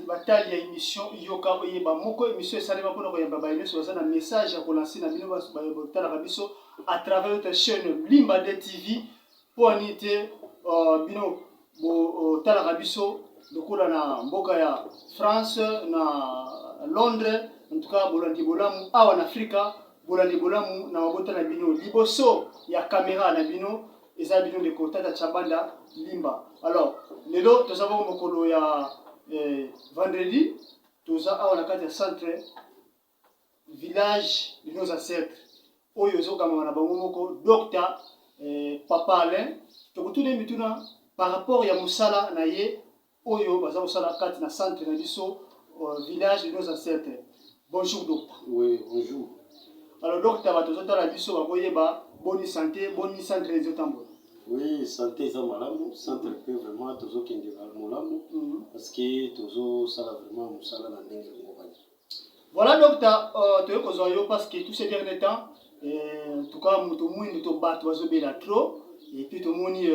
batali ya émission yoka oyeba moko émission esalema mpona koyamba bayeneso baza na message ya kolanse na bino batalaka biso à travers notre chaîne Limba de TV mpo ani te bino botalaka biso lokola na mboka ya France na Londres. En tout cas bolandi bolamu awa na Afrika, bolandi bolamu na mabota na bino liboso ya caméra na bino eza bino de Kotata Chabanda Limba. Alors lelo tozaba mokolo ya vendredi toza awa na kati ya centre village de nos ancêtres oyo ezokamama na bango moko Dr Papa Alain tokotuna mituna par rapport ya musala na ye oyo baza kosala kati na centre na biso village de nos ancêtres. Bonjour docteur. Oui, bonjour. Alors docteur batozotala biso bakoyeba boni santé boni centre ezotambola. Oui, santé eza malamu, centre pe vraiment tozokende malamu parce que tozosala vraiment mosala na ndenge ngobani. Voilà docteur, toye kozwa yo parce que tous ces derniers temps en tout cas moto mwindu to bato bazobela trop et puis tomoni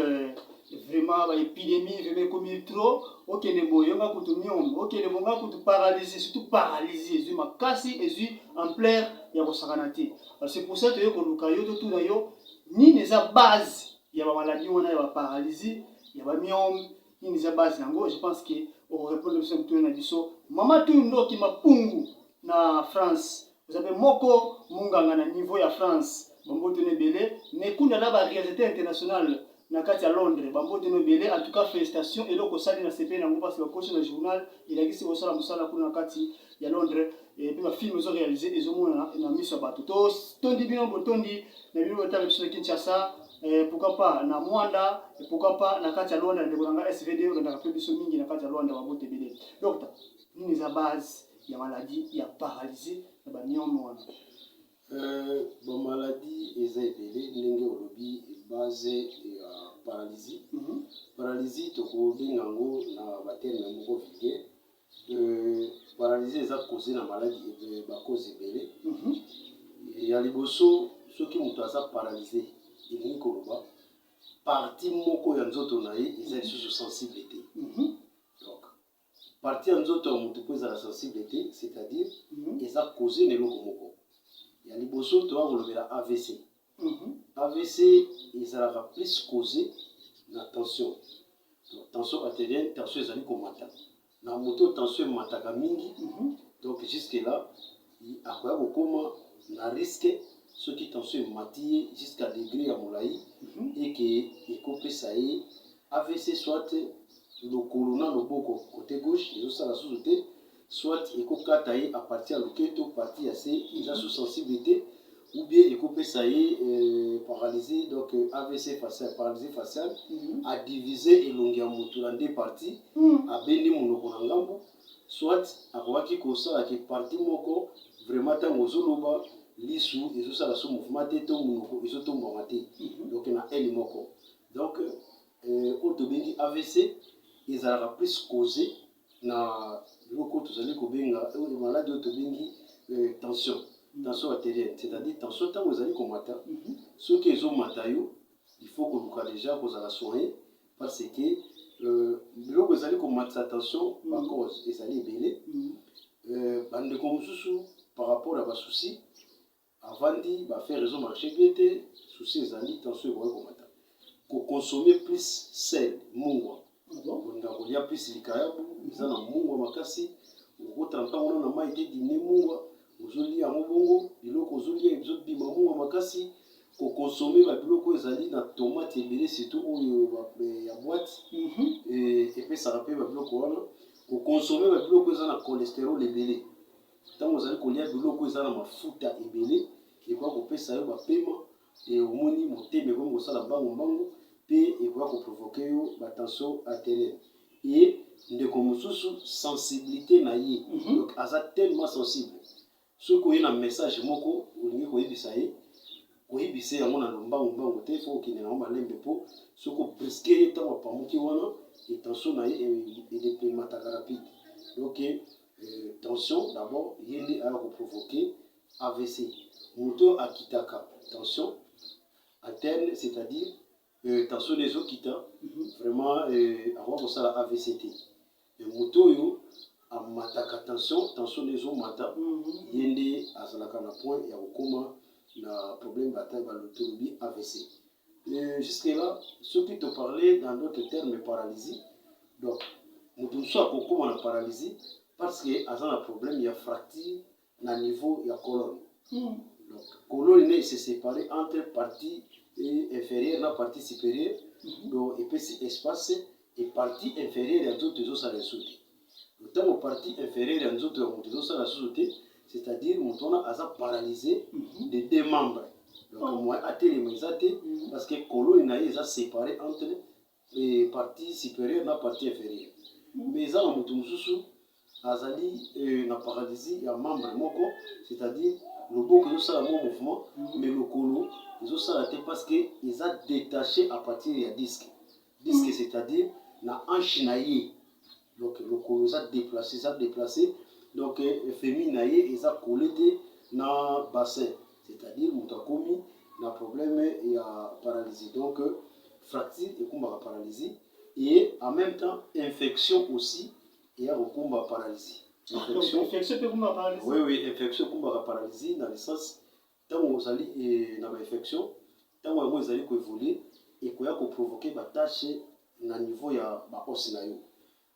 vraiment ba épidémie vebe comme trop okende boyo nga kutu myom okende bonga kutu paralysé surtout paralysé ezui makasi ezui en plein ya kosakana te. Alors c'est pour ça toye koluka yo to tuna yo nini eza base ya ba maladie wana ya ba paralysie ya ba myom nini eza base yango. Je pense que on répondre sur tout na biso mama tu ndoki mapungu na France. Vous avez moko munganga na niveau ya France bambote ne belé ne kunda na ba réalité internationale na kati ya Londres bambote ne belé. En tout cas félicitations et loko sali na CP na parce que coach na journal il a gisi osala musala kuna kati ya Londres et puis ma film ont réalisé et omona na miso bato to tondi bino botondi na bino botala biso Kinshasa pourquoi pas na Mwanda et pourquoi pas na kati ya Londres de bonanga SVD on a fait biso mingi na kati ya Londres bambote belé. Donc nini za base ya maladie ya paralysie na ba myome wana. Bon maladie eza ebele ndenge olobi base ya paralysie. Paralysie tokobenga ngo na baterme moko vulgaire. Paralysie eza causé na maladie ba cause ebele. Ya liboso soki moto aza paralysé elingi koloba partie moko ya nzoto na ye eza lisusu sensible te. Donc partie ya nzoto ya moto mpo ezala sensible te, c'est-à-dire eza causé na eloko moko. Ya liboso toa kolobela AVC. AVC ezalaka plus causé na tension. Donc tension artérielle, tension ezali komata. Na moto tension emataka mingi. Donc jusque là akoya kokoma na risque soki tension emati ye jusqu'à degré ya molai et que ekopesa ye AVC soit lokolo na loboko côté gauche ezosala susu te, soit ekokata ye à partir ya loketo partie ya se eza sous sensibilité ou bien ekopesa ye paralysé. Donc AVC facial, paralysé faciale a divisé elongi ya moto na deux parties abendi monoko na ngambo, soit akobaki kosala ke partie moko vraiment ntango ozoloba lisu ezosala so mouvement te to monoko ezotombama te. Donc na ele moko. Donc oyo tobengi AVC ezalaka plus causé na biloko tozali kobenga maladie oyo tobengi tension artérielle, c'est-à-dire tension ntango ezali komata soki ezomata yo il faut koluka déjà kozala soigné parce que biloko ezali komatisa tension bacause ezali ebele. Bandeko mosusu par rapport à basouci avandi bafaire ezomarche bien te souci ezali tension ekoki komata kokonsome plus sel mungwa olinga kolia plus likayabu eza na mungwa makasi okotala ntango wana na mai te dine mungwa ozolia yango bongo biloko ozolia ezobima mungwa makasi kokonsome babiloko ezali na tomate ebele surtout oyo ya boîte epesaka mpe babiloko wana kokonsome babiloko eza na cholestérol ebele ntango ozali kolia biloko eza na mafuta ebele ekoka kopesa yo bapema omoni motema ekoki kosala mbangu mpe ekoka koprovoke yo batension artérielle et ndeko mosusu sensibilité na ye. Donc aza tellement sensible soki oye na message moko olingi koyebisa ye koyebisa yango na lombangu te fo okende nango malembe mpo soki obriske ye ntango apamuki wana tension na ye emataka rapide. Donc tension d'abord ye nde aya koprovoke AVC. Moto akitaka tension interne, c'est-à-dire tension des eaux quitta vraiment avoir pour ça la AVCT. Et moto yo amataka tension des eaux mata yende azalaka na point ya kokoma na problème bataille balotolobi AVC. Jusque là, ce qui te parlait dans d'autres termes paralysie. Donc moto soit kokoma na paralysie parce que azan un problème, il y a fracture na niveau ya colonne. Donc colonne se séparée entre partie inférieure na partie supérieure. Donc et puis espace et partie inférieure ya nzoto ezo sala sauter. Tant partie inférieure ya nzoto ya moto ezo sala sauter, c'est-à-dire moto na aza paralysé de deux membres. Donc moi atelema ezate parce que colonne na eza séparée entre les parties supérieures na partie inférieure. Mais ça na moto mususu azali na paralysie ya membre moko, c'est-à-dire le boko ezosala mo mouvement mais le colo ezosala te parce que eza détaché à partir ya disque c'est-à-dire na hanche na ye. Donc le colo eza déplacé donc féminin na ye eza collé te na bassin, c'est-à-dire moto akomi na problème ya paralysie. Donc fracture ekumbaka paralysie et en même temps infection aussi et à combat paralysie. Infection peut combattre paralysie. Oui, infection combat paralysie dans le sens tant vous allez dans l'infection, tant vous allez évoluer et quoi que provoquer ba tâche na niveau ya ba os na yo.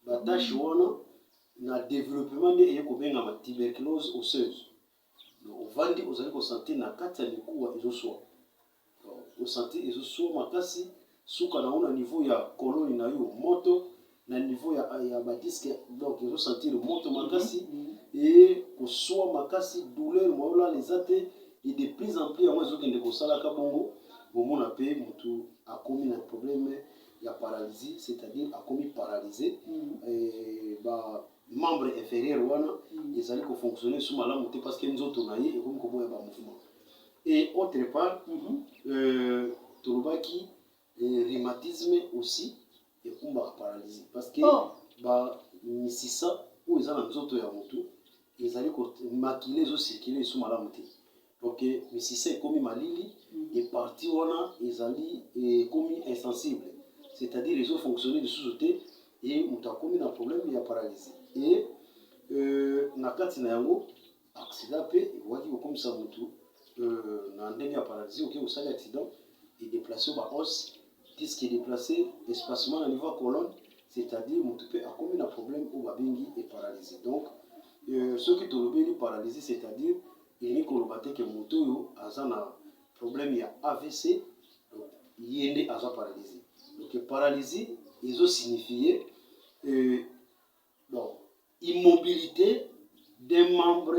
Ba tâche wana na développement de yeko benga ma tuberculose osseuse. Donc vandi vous allez ressentir na kati ya mikuwa ezoswa. Vous sentez ezoswa makasi suka na ona niveau ya colonne na yo moto na niveau ya badisque, donc ils ressentir le moto makasi et soit makasi douleur mola les athées et de plus en plus à moi qui ne kosala ka bongo bon on appelle mutu a commis un problème ya paralysie, c'est-à-dire a commis paralysé et ba membre inférieur wana ils allaient fonctionner sous malamu parce que nous autres naïe et comme comment ba mouvement et autre part tolobaki rhumatisme aussi et combat paralysie parce que ba misisa ou ils ont nzoto ya mutu ils allaient maquiller zo circuler sous malamu te. Donc misisa comme malili et parti wana ils allaient comme insensible, c'est-à-dire ils ont fonctionné de sous-côté et muta comme un problème il y a paralysie et na kati na yango accident pe waki comme ça mutu na ndenge ya paralysie OK au sali accident et déplacer ba os disque est déplacé, espacement au niveau colonne, c'est-à-dire mon tupé a commis un problème au babingi est paralysé. Donc, ce qui te le paralysé, c'est-à-dire il n'y a que moto a un problème, il y a AVC, donc il y a un paralysé. Donc, paralysé, ils ont signifié donc, immobilité d'un membre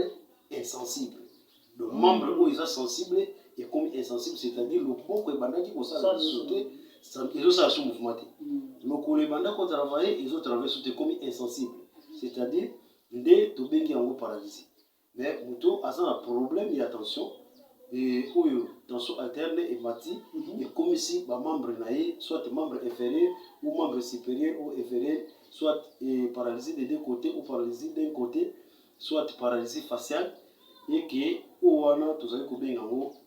insensible. Le membre où ils sont sensibles et comme insensible, c'est-à-dire le beaucoup est qui ça sauter. Ils ont ça sous mouvement. Le colébanda qu'on travaille, ils ont travaillé sur des commis insensibles. C'est-à-dire, dès tout bien qui est en paralysé. Mais Mouto a un problème, il y a tension. Et où tension interne et mati, et comme si les membres naïs, soit membres inférieurs ou membres supérieurs ou inférieurs, soit paralysés des deux côtés ou paralysés d'un côté, soit paralysés facial, et que ou on a tous les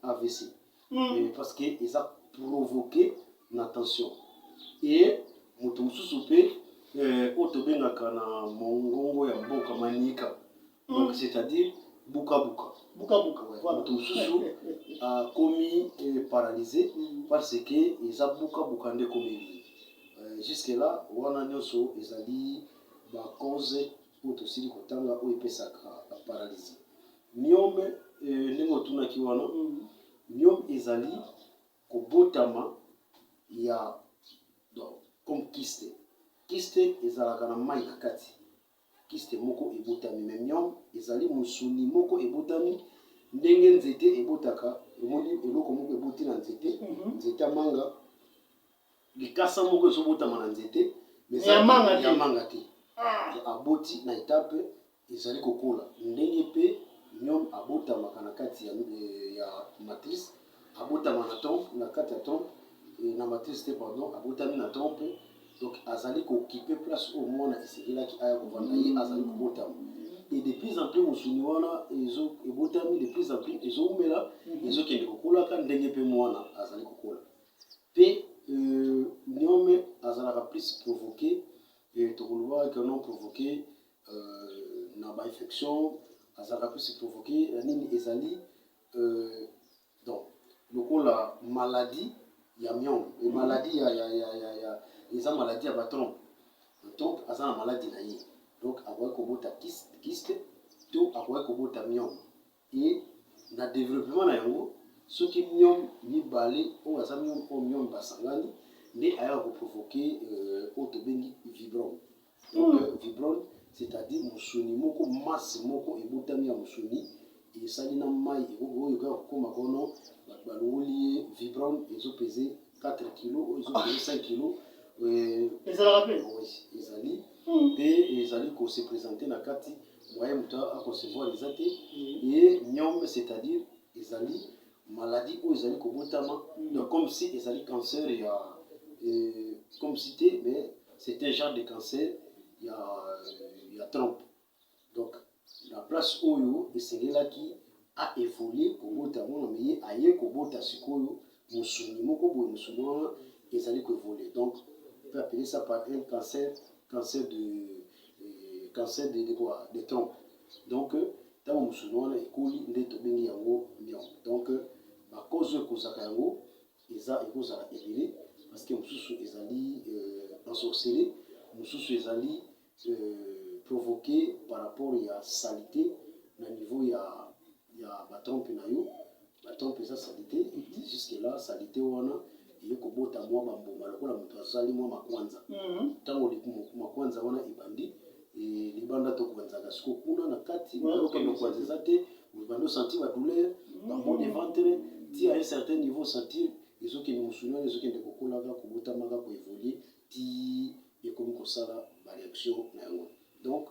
AVC. Parce qu'ils ont provoqué na tension et mutu mususu pe otobengaka na mongongo ya mboka manika donc c'est-à-dire buka voilà mutu mususu a commis paralysé parce que eza buka nde komeli jusque là wana nyonso ezali ba cause otosili kotanga o epesaka paralysie niome ndenge otunaki wana niome ezali kobotama il y a donc comme kyste ezalaka na mai na kati kyste moko ebotami mais nyom ezali musuni moko ebotami ndenge nzete ebotaka emoni eloko moko eboti na nzete nzete manga likasa moko ezobotama na nzete mais ya manga te aboti na étape ezali kokola ndenge pe nyom abotamaka na kati ya matrice abotama na trompe na kati ya trompe na matrice pardon abotami na trompe donc azali ko occuper place au moins na esekelaki aya kovanda ye azali kobotama et de plus en plus musuni wana ebotami de plus en plus ezoumela ezokende kokolaka ndenge mpe mwana azali kokola mpe nyome azalaka plus provoqué tokoloba que non provoqué na bainfection azalaka plus provoqué nini ezali donc lokola maladie ya myome maladie eza maladie ya batrompe trompe aza na maladie na ye donc akoki kobota kiste to akoki kobota myome e na développement na yango soki myome mibale oyo aza myome oyo myome basangani nde ayaka koprovoke oyo tobengi vibrone donc vibrone c'est-à-dire musuni moko masse moko ebotami ya musuni esali na mai oyo ekoka kokóma kono bato balongoli ye vibrone ezopese 4 kg oyo ezopese 5 kg ezalaka mpe ezali mpe ezali kose présente na kati moyen moto akoncevoir eza te ye myome c'est-à-dire ezali maladie oyo ezali kobotama donc comme si ezali cancer ya comme si te mais c'est un genre de cancer ya trompe donc la place oyo esengelaki aévolue kobota mwana me ye aye kobota sikoyo musuni moko boye musuni wana ezali koévolue donc on peut appeler ça par un cancer de quoi de trompe donc ntango musuni wana ekoli nde tobengi yango myome donc bakoze oyo ekozaka yango eza ekozala ebele parce que mosusu ezali ensorcelé mosusu ezali provoqué par rapport ya salité na niveau ya batrompe na yo batrompe eza salité jusque là salité wana eye kobota mwa bambuma lokola moto azali mwa makwanza ntango makwanza wana ebandi libanda tokwanzaka siko kuna na kati okende kwanza eza te obandi osentir badouleur bamot de ventre ti à un certain niveau sentir ezokende musuni wana ezokende kokolaka kobotamaka koévolue ti ekomi kosala baréaction na yango donc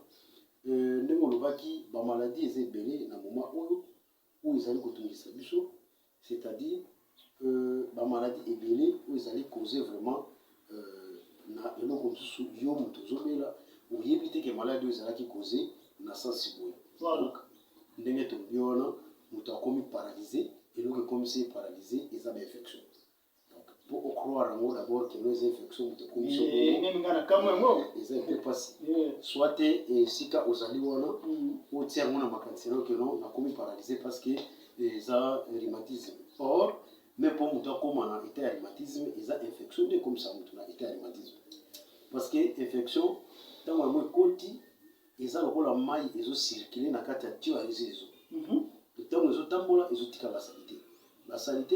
ndenge olobaki bamaladie eza ebele na moma oyo ezali kotungisa biso c'est-à-dire bamaladie ebele oyo ezali cause vraiment na eloko mosusu yo moto ozobela oyebi te ke maladi oyo ezalaki cause na sansi boye donc ndenge tolobi wana moto akomi paralysé eloko ekomisi paralysé eza bainfection po ocroire yango d'abord que nos infections moto ekomi soko eza epe mpasi soit te esika ozali wana otia yango na makanisi yango ke non nakomi paralysé parce que eza rhumatisme or mais mpo moto akóma na état ya rhumatisme eza infection nde ekomisa moto na état ya rhumatisme parce que infection ntango yango ekoti eza lokola mai ezocircule na kati ya tio ya réseau ntango ezotambola ezotikala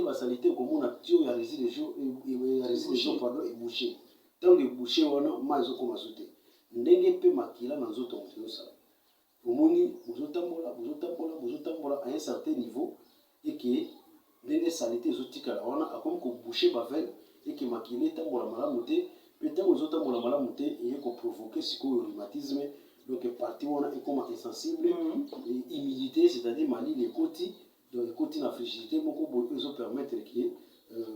basalité okomona tio ya réseau pardon ebouché ntango ebouché wana mai ezokoma zo te ndenge mpe makila na nzoto moto ezosala omoni bozotambola à un certain niveau eke ndenge salité ezotikala wana akomi kobouché baveine eke makila etambola malamu te mpe ntango ezotambola malamu te eye koprovoke sikoyo rhumatisme donc partie wana ekoma insensible humidité c'est-à-dire malili ekoti donc ekoti na frigidité moko boye ezopermettre ke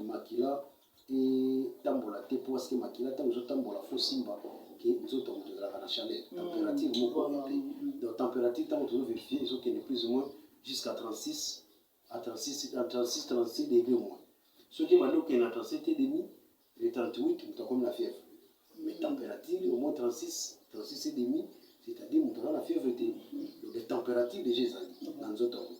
makila etambola te po parce que makila ntango ezotambola fo simba ke nzoto moto ezalaka na chaleur température moko epe donc température ntango tozovérifie ezokende plus ou moins jusqu'à 36 degré moins soki ebandi okende na 37 et demi et 38 moto akomi na fièvre mais température au moins 36 et demi c'est-à-dire moto aza na fièvre te donc les températures déjà ezali na nzoto yango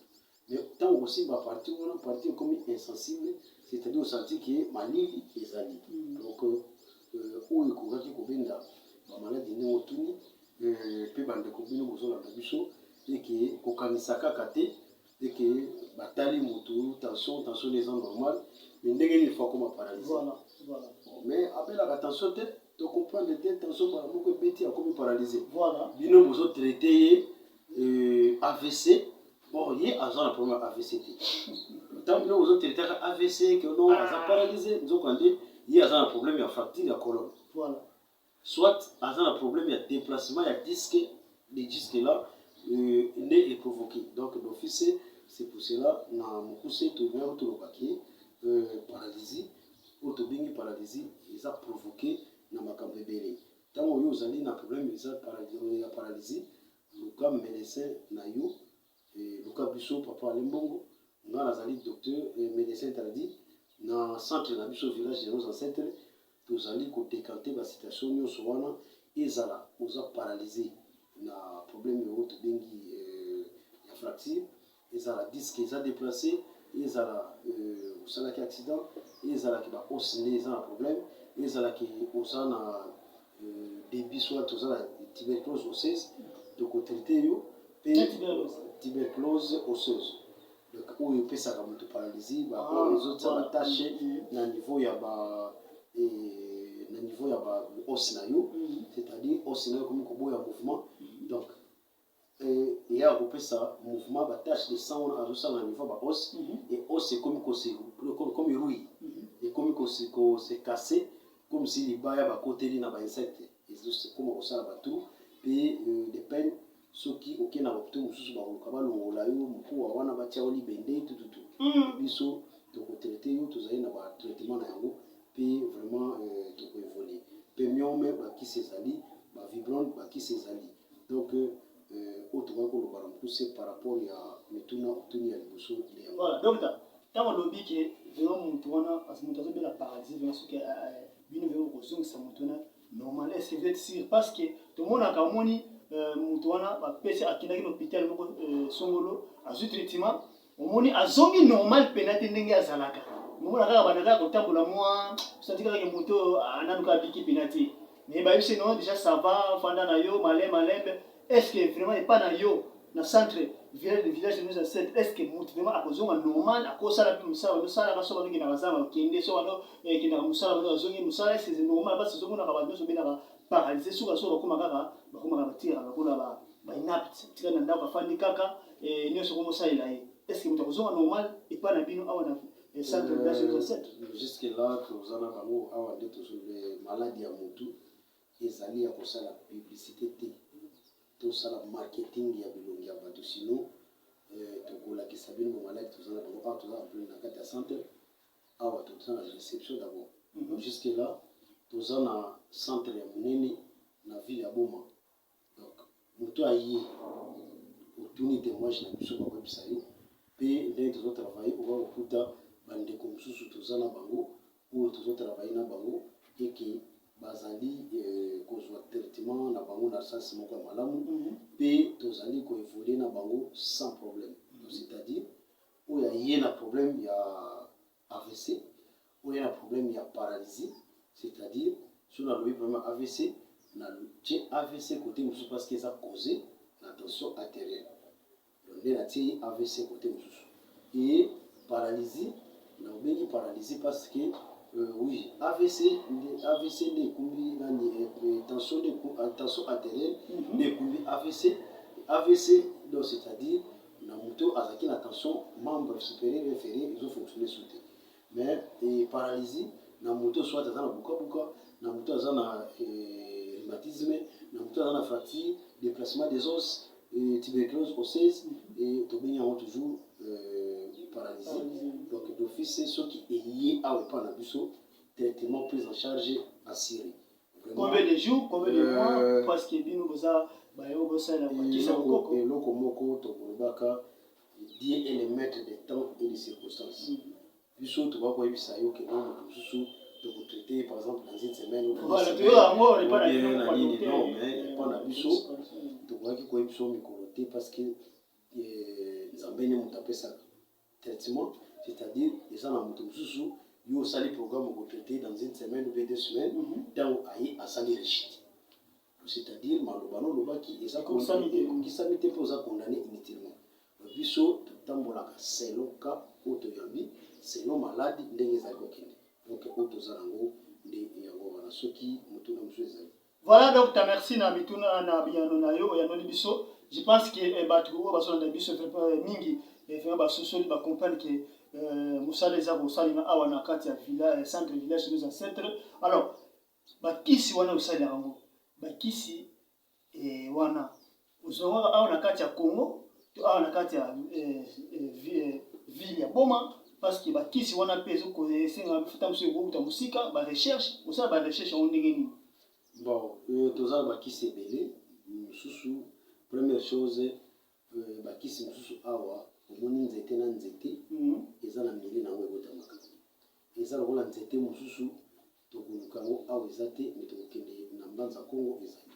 mais ntango kosimba partie wana partie ekomi insensible c'est-à-dire osenti ke malili ezali donc oyo ekokaki kobenda bamaladi ndenge otuni mpe bandeko bino bozolanda biso eke kokanisa kaka te eke batali motu tension eza normal mais ndenge nini faut akoma paralysé mais abelaka tension te tocomprendre te tension mbala moko ebeti akomi paralysé bino bozotraite ye AVC bon ye aza na problème AVC te ntango bino bozotraitaka AVC ke non aza paralysé nzokande ye aza na problème ya fracture ya colonne soit aza na problème ya déplacement ya disque les disques là nde eprovoqué donc d'office c'est pour cela na mokuse tobengi tolobaki paralysie oyo tobengi paralysie eza provoqué na makambo ebele ntango oyo ozali na problème eza ya paralysie luka médecin na yo luka biso papa Limbongo nga nazali docteur médecin tradit na centre na biso village de nos ancêtres tozali kodécanter basituation nyonso wana ezala oza paralysé na problème oyo tobengi ya fracture ezala disque eza déplacé ezala osalaki accident ezalaki baos nde eza na problème ezalaki oza na débit soit toza na tuberculose osseuse tokotraite yo mpe tuberculose osseuse donc oyo epesaka moto paralysie ezotia batashe na niveau ya ba na niveau ya ba os na yo c'est-à-dire os na yo komi koboya mouvement donc eya kopesa mouvement batashe de sang wana azosala na niveau ya baos et os ekomi komi rouille ekomi kose casse comme si libaya bakoteli na bainsecte ezokoma kosala batrou mpe de peine soki okei na baputu mosusu bakoluka balongola yo mokuwa wana batia yo libende tututu biso tokotraite yo tozali na batraitement na yango mpe vraiment tokoévolue mpe miome bakisi ezali bavibrone bakisi ezali donc oyo tokaki koloba na mokuse par rapport ya mituna otuni ya liboso voilà donc ntango olobi ke vraiment motu wana parce que moto azobela paralysie vraiment soki bino vraiment kozongisa motu wana normal est-ce que vous êtes sûr parce que tomonaka omoni motu wana bapesi akendaki na hôpital moko songolo azwi traitement omoni azongi normal mpena te ndenge azalaka omona kaka banda kaka kotambola mwa osati kaka ke motu oyo ananuka abiki mpena te mais bayebisi non déjà ça va fanda na yo malembe est-ce que vraiment epa na yo na centre village de nos ancêtres est-ce que motu vraiment akozonga normal akosala mpe mosala bazosalaka so banokenda bazanga bakende so bano ekendaka mosala bano bazongi mosala est-ce que c'est normal parce que ozomonaka bato nyonso benaka paralysé suka so bakomaka batiraka bakola bainapte tika na ndako afandi kaka nyonso komosalela ye est-ce que moto akozonga normal epa na bino awa na centre village de nos ancêtres jusque là tozana bango awa nde tozole maladi ya motu ezali ya kosala publicité te tosala marketing ya bilongi ya bato sino tokolakisa bino bamaladi tozana bango awa toza ampli na kati ya centre awa toza na réception d'abord jusque là toza na centre ya monene na ville ya Boma donc moto aye otuni témoignage na biso bakoyebisa yo mpe ndenge tozotravaille oba kokuta bandeko mosusu toza na bango oyo tozotravaille na bango eke bazali kozwa traitement na bango na sens moko ya malamu mpe tozali koévolue na bango sans problème c'est-à-dire oyo aye na problème ya AVC oyo na problème ya paralysie c'est-à-dire sur la lobby problème AVC na tie AVC côté mosusu parce que eza causé na tension artérielle donc nde na tie AVC côté mosusu et paralysie na obengi paralysie parce que oui AVC nde ekumbi nani tension artérielle nde ekumbi AVC donc c'est-à-dire na moto azalaki na tension membre supérieur et inférieur ezofonctionne su te mais paralysie na moto soit aza na bukabuka na moto aza na rhumatisme na moto aza na fracture déplacement des os tuberculose osseuse et tobengi yango toujours paralysie donc d'office soki eye awa epa na biso traitement prise en charge assuré combien de jours combien de mois parce que bino boza bayo bosala bakisa kokoko eloko moko tokolobaka Dieu est le maître des temps et des circonstances biso tobakoyebisa yo ke na moto mosusu tokotraite par exemple dans une semaine voilà tu vois yango on est pas na nini non mais epa na biso tokoki koyebisa mikolo te parce que nzambe nde moto apesaka traitement c'est-à-dire eza na moto mosusu yo osali programme okotraite dans une semaine ou bien 2 semaines ntango aye asali rechite c'est-à-dire maloba nolobaki eza ekokisami te mpo oza condamné inutilement biso totambolaka selon ka oyo toyambi selon maladi ndenge ezali kokende donc oyo toza nango nde yango wana soki motuna mosusu ezali voilà donc ta merci na bituna na biyano na yo oyanoli biso je pense que bato oyo bazolanda biso mingi vraiment basosoli bacomprendre ke mosala eza kosalima awa na kati ya centre village de nos ancêtres alors bakisi wana osalelaka yango bakisi wana ozongaka awa na kati ya Congo to awa na kati ya ville ya Boma parce que bakisi wana mpe ezokoesenga futa mosu ekokuta mosika barecherche osala barecherche yango ndenge nini bon toza na bakisi ebele mosusu première chose bakisi mosusu awa omoni nzete na nzete eza na milieu nango ebotamaka eza lokola nzete mosusu tokoluka yango awa eza te me tokokende na mbanza kongo ezali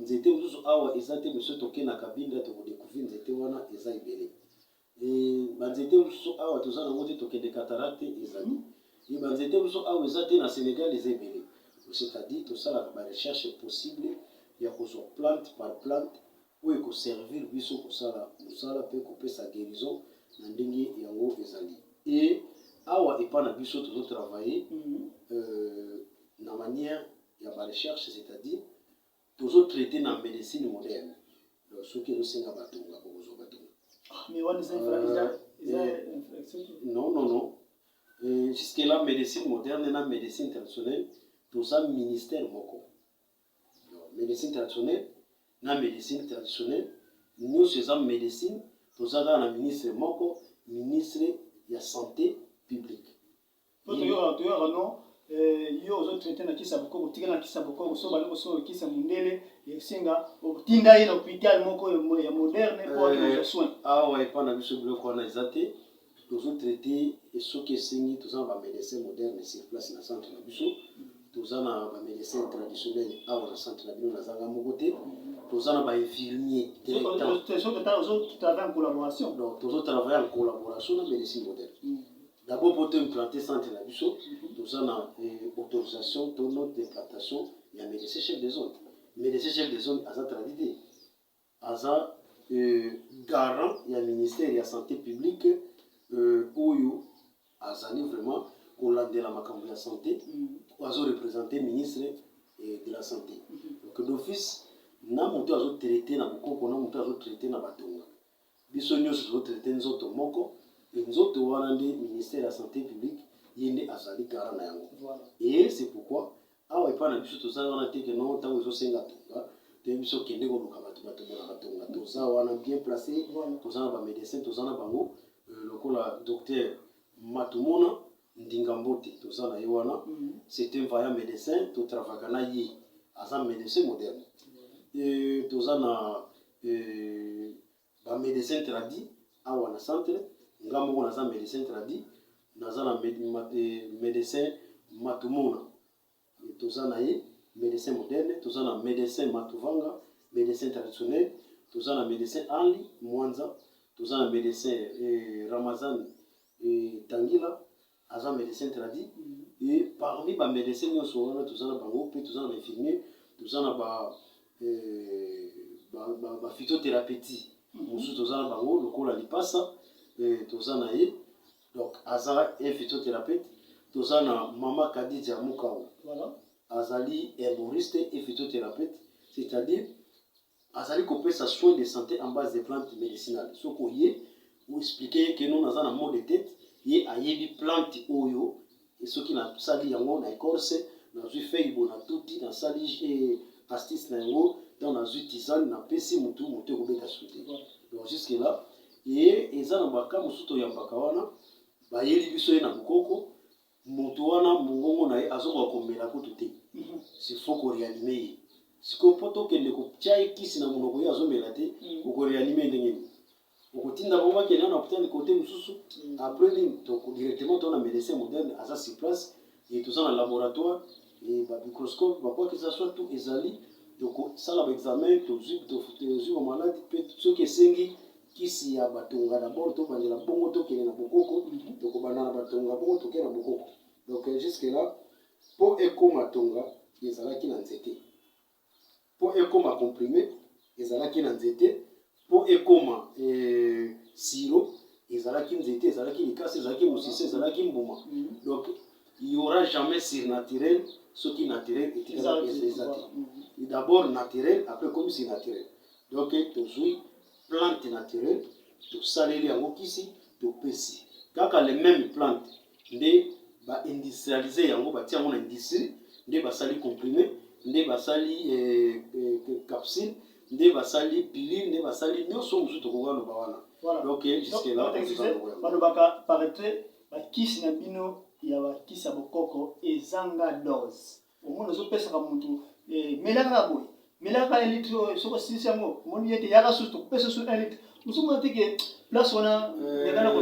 nzete mosusu awa eza te biso tokende na kabinda tokodécouvrir nzete wana eza ebele banzete mosusu awa toza nango te tokende cataracte ezali banzete mosusu awa eza te na Sénégal eza ebele c'est-à-dire tosalaka barecherche possible ya kozwa plante par plante oyo ekoservir biso kosala mosala mpe kopesa guérison na ndenge yango ezali e awa epa na biso tozotravaille na manière ya barecherche c'est-à-dire tozotraite na médecine moderne soki ezosenga batonga kokozwa batonga non jusque là médecine moderne na médecine traditionnelle toza ministère moko médecine traditionnelle na médecine traditionnelle nyonso eza médecine toza kaka na ministre moko ministre ya santé publique toyoka non yo ozotraite na kisa bokoko otika na kisa bokoko so bana koso kisa mundele esenga otinda ye na hôpital moko ya moderne po akozwa soin awa epa na biso biloko wana eza te tozotraite soki esengi toza na bamédecin moderne sur place na centre na biso toza na bamédecin traditionnel awa na centre na bino nazanga moko te toza na bainfirmier en collaboration donc tozotravaille en collaboration na médecine moderne d'abord pour implanter centre na biso toza na autorisation to note d'implantation ya médecin chef de zone médecin chef de zone aza tradite aza garant ya ministère ya santé publique oyo azali vraiment kolandela makambo ya santé azo représenter ministre de la santé donc d'office na moto azotraite na bokoko na moto azotraite na batonga biso nyonso tozotraite nzoto moko nzoto wana nde ministère ya santé publique ye nde azali kara na yango et c'est pourquoi awa epa na biso toza wana te ke non ntango ezosenga tonga te biso kende koluka bato batomona batonga toza wana bien placé toza na bamédecin toza na bango lokola docteur Matumona Ndingambote toza na ye wana c'est un vaillant médecin totravaka na ye aza médecin moderne toza na bamédecin tradi awa na centre nga moko naza médecin tradi naza na médecin Matumona toza na ye médecin moderne toza na médecin Matuvanga médecin traditionnel toza na médecin Ali Mwanza toza na médecin Ramazan Tangila aza médecin tradi et parmi ba médecin nyonso wana toza na bango mpe toza na infirmier toza na ba phytothérapeutie mosusu toza na bango lokola lipasa toza na ye donc aza un phytothérapeute toza na mama Kadija Mukau azali herboriste et phytothérapeute c'est-à-dire azali kopesa soin de santé en base de plantes médicinales soko ye ou expliquer que non naza na mot de tête ye ayebi plante oyo et soki na sali yango na écorce na zui feuille bona tuti na sali pastis na yango dans na zui tisane na pesi mutu ekobeta suite donc jusque là et eza na baka mosusu yambaka wana bayeli biso ye na bokoko moto wana mongongo na ye azokoka komela kutu te c'est faut koreanime ye siko po tokende kotia ye kisi na monoko ye azomela te okoreanime ndenge nini okotinda bango bakende na hôpital côté mosusu après directement tona médecin moderne aza sur place et toza na laboratoire et bamicroscope bakwa que ça soit tout ezali tokosala baexamen tozwi bamaladi mpe soki esengi kisi ya batonga d'abord tobandela bongo tokende na bokoko tokobanda na batonga bongo tokende na bokoko donc jusque là mpo ekoma tonga ezalaki na nzete mpo ekoma comprimé ezalaki na nzete mpo ekoma siro ezalaki nzete ezalaki likasi ezalaki mosise ezalaki mbuma donc il y aura jamais surnaturel soki naturel etikala eza te d'abord naturel après comme si naturel donc tozwi plante naturelle tosaleli yango kisi topesi kaka les mêmes plantes nde baindustrialize yango batia yango na industrie nde basali comprimé nde basali capsule nde basali pilule nde basali nyonso mosusu tokoka loba wana donc jusque là balobaka paraître bakisi na bino ya bakisi ya bokoko ezanga dose omona ozopesaka motu melaka boye Mais là, quand 1 litre, ce que c'est moi, mon y était, il y a la sauce, pèse sur 1 litre. Nous sommes dit que place on a, il y a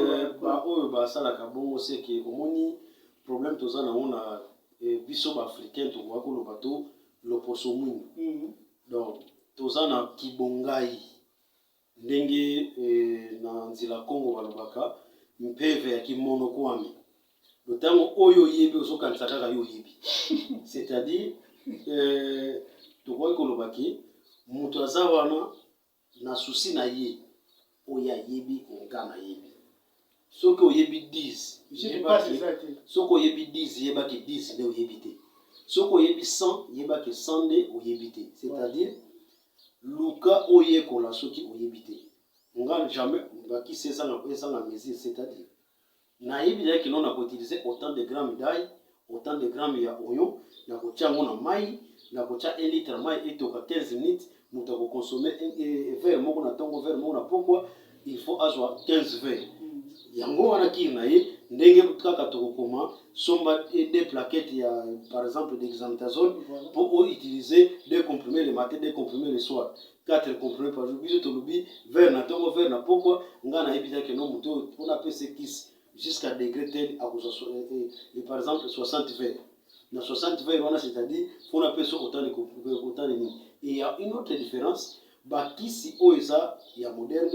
bah ça la cabon, c'est que au problème tout ça, on a biso africain, tu vois que le bateau, le poisson mou. Donc, tout ça na kibongai, ndenge na nzila Congo balobaka, mpeve ya kimono kwame. Le temps oyo yebi osokanisa kaka yo yebi. C'est-à-dire tu vois que le baki mutu aza wana na souci na ye oya yebi onga na yebi. Soki oyebi 10, soki oyebi 10 yebaki 10 nde oyebi te. Soki oyebi 100 yebaki 100 nde oyebi te. C'est-à-dire luka oyekola soki oyebi te. Nga jamais baki sesanga mesure, c'est-à-dire na yebi que non a utiliser autant de grammes d'ail, autant de grammes ya oignon, na kotia ngona mai, na kotia 1 litre mai et toka 15 minutes, muta ko consommer un verre moko na tongo verre moko na pourquoi il faut avoir 15 verres. Yango wana ki na ye ndenge kaka to koma somba des plaquettes ya par exemple d'hexamethasone pour utiliser 2 comprimés le matin, 2 comprimés le soir. 4 comprimés par jour. Biso to lobi verre na tongo verre na pourquoi ngana yebita que non muto on appelle ce kiss jusqu'à degré tel à par exemple 60 verres. Dans 60 verres, c'est-à-dire qu'on appelle ça autant de et il y a une autre différence. Bah, qui si oisa, il y a moderne,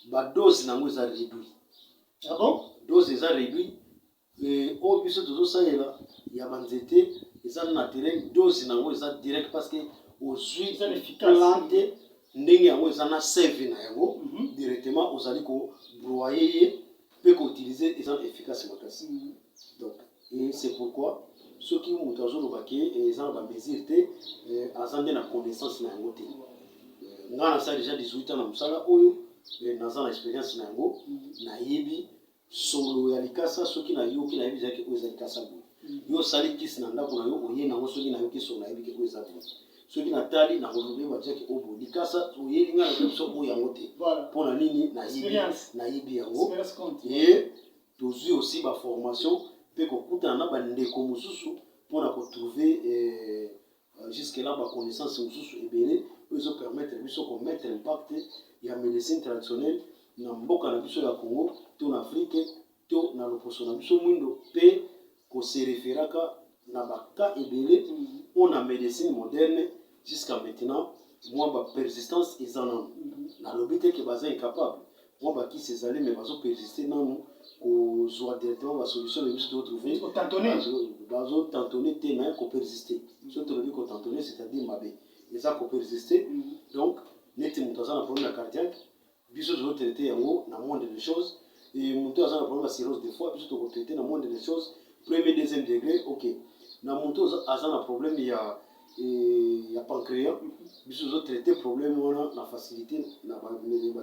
bah, dose n'a pas réduit. Ah bon? Dose est réduit. Et au plus de tout ça, il y a manzété, ils ont naturel, dose n'a pas direct parce que aux huiles plantés, n'engue en oisa na save na yango directement aux aliko broyer peut utiliser ils sont efficaces donc et c'est pourquoi ceux qui ont toujours le baquet et ils ont la mesure azande na connaissance na yango te ngana ça déjà 18 ans na musala oyo na expérience na yango na yebi solo ya likasa ceux qui na yoki na yebi zaki oza likasa bo yo sali kisi na ndako na yo oye na ceux qui na yoki so na yebi ke oza bo ceux qui natali na relevé va dire que obo likasa oye ngana ke so bo yango te pour la nini na yebi yango et toujours aussi ba formation peut ko kuta na ba ndeko mususu pour na trouver jusque là ba connaissance mususu ebele peut permettre biso ko mettre impact ya médecine traditionnelle na mboka na biso ya Congo to na Afrique to na loposo na biso mwindo pe ko se référaka na ba ka ebele on a médecine moderne jusqu'à maintenant moi ba persistance ezana na lobité que baza incapable moi ba qui ces allés mais bazo persister nanu ko soit directement la solution mais juste trouver bazo tantonner te na ko persister surtout le ko tantonner c'est-à-dire mabé les a ko persister donc neti mutaza na problème cardiaque biso zo traiter yango na moindre des choses et mutaza na problème de cirrhose des fois biso to traiter na moindre des choses premier deuxième degré OK na mutaza azana problème il y a pancréas biso zo traiter problème wana na facilité na ba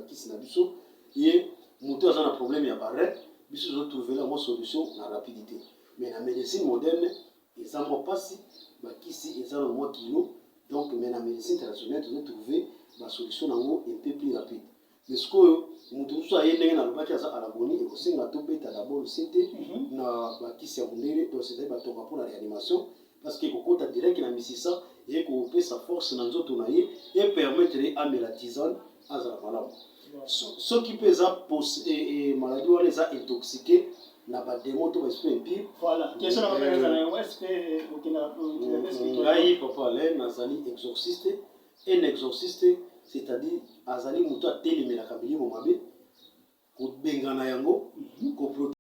kisi na biso et mutaza na problème il y a barrette biso zo trouver la solution na rapidité mais la médecine moderne ils en pas si ba kisi ils en moins kilo donc mais la médecine traditionnelle tu dois trouver la solution nango un peu plus rapide mais ce que mutu so ayende na lobaki asa alaboni et aussi na to beta d'abord c'était na ba kisi ya mundele donc c'est ba toka pour la réanimation parce que kokota direct na misisa et ko peut sa force na nzoto na ye et permettre à la tisane à la malade ce qui peut ça et maladie ou les a intoxiqué na ba démon to esprit impur voilà question na ba na esprit okina ngai papa le nazali exorciste un exorciste c'est-à-dire azali muto atelemela kabili mo mabe ko bengana yango ko